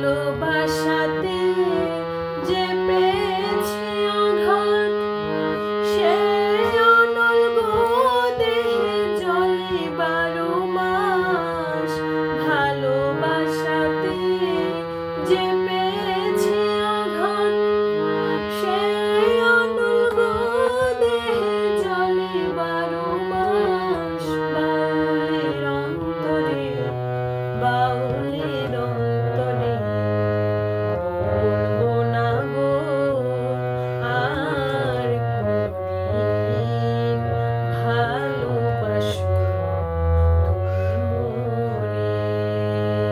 ভালোবাসাতে যে পেয়েছি আঘাত, সে অনল গো দেহে জ্বলে 12 মাস। ভালোবাসাতে যে পেয়েছি আঘাত, সে অনল গো দেহে জ্বলে 12 মাস। বাউলের অন্তরে বাউলের